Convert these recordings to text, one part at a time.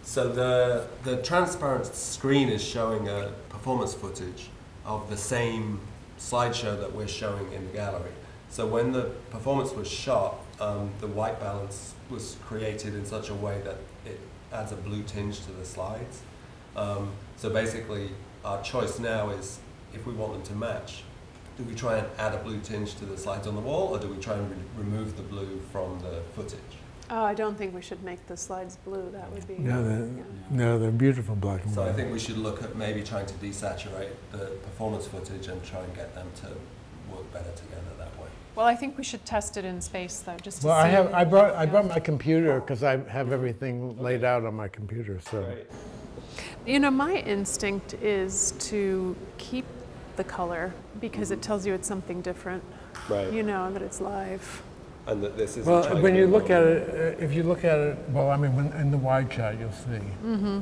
So the transparent screen is showing a performance footage of the same slideshow that we're showing in the gallery. So when the performance was shot, the white balance was created in such a way that it adds a blue tinge to the slides. So basically, our choice now is, if we want them to match, do we try and add a blue tinge to the slides on the wall, or do we try and remove the blue from the footage? Oh, I don't think we should make the slides blue. That would be... No, they're beautiful black and white. So I think we should look at maybe trying to desaturate the performance footage and try and get them to work better together that way. Well, I think we should test it in space, though, just to Well, see. I brought my computer because I have everything laid out on my computer. So, Right. You know, my instinct is to keep the color because it tells you it's something different. Right. You know, that it's live. And that this is well, when you look at it, if you look at it, well, I mean, in the wide shot, you'll see. Mm-hmm.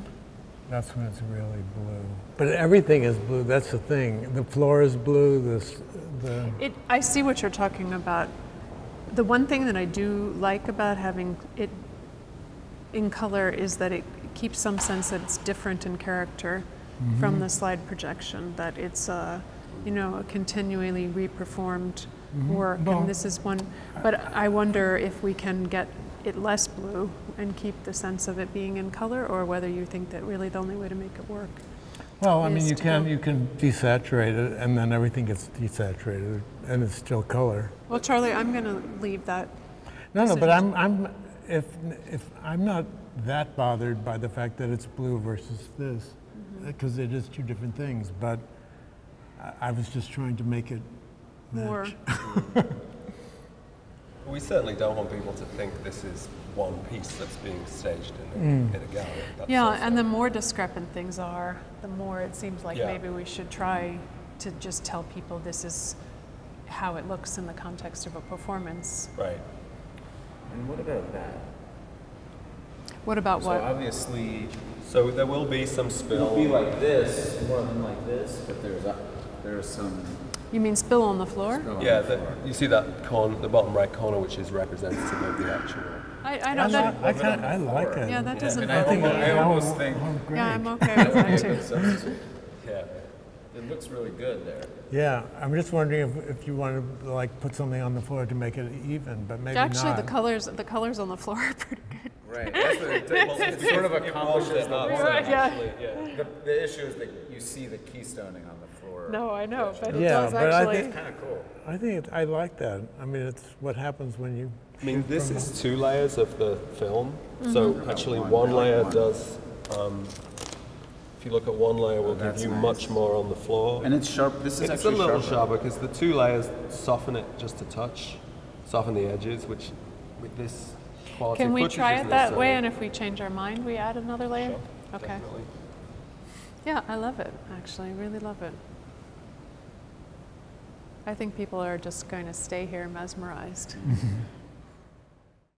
That's when it's really blue. But everything is blue. That's the thing. The floor is blue. I see what you're talking about. The one thing that I do like about having it in color is that it keeps some sense that it's different in character from the slide projection. That it's you know, a continually reperformed work, Well, and this is one. But I wonder if we can get it less blue and keep the sense of it being in color, or whether you think that really the only way to make it work. Well, I mean, is you to- can desaturate it, and then everything gets desaturated, and it's still color. Well, Charlie, I'm going to leave that. No, but decision. if I'm not that bothered by the fact that it's blue versus this, because it is two different things. But I was just trying to make it More. match. We certainly don't want people to think this is one piece that's being staged in a gallery. That's Yeah, also- and the more discrepant things are, the more it seems like Yeah. maybe we should try to just tell people this is how it looks in the context of a performance. Right. And what about that? What about So what? obviously, So there will be some spill. it'll be like this, more than like this, but there's some. You mean spill on the floor? spill on Yeah, the floor. you see that corner, the bottom right corner, which is representative of the actual. I know that. I like it. Yeah, that doesn't And I bother me. almost think Yeah, I'm okay with that too. substitute. Yeah. It looks really good there. Yeah, I'm just wondering if you want to like put something on the floor to make it even, but maybe Actually, not. the colors on the floor are pretty good. Right. It sort of accomplishes the point. Yeah. The issue is that you see the keystoning on the floor. No, I know, but it Yeah, does but I actually. think- Kind of cool. I think I like that. I mean, it's what happens when you. I mean, shoot this from is 2 layers of the film. So actually, one layer does. If you look at one layer, will give that's you nice. much more on the floor. And it's sharp. This is It's a actually little sharper. sharper because the 2 layers soften it just a touch, soften the edges, which with this quality Can we footage try isn't it that way, necessarily- and if we change our mind, we add another layer? Sure, Okay. definitely. Yeah, I love it, actually. I really love it. I think people are just going to stay here mesmerized.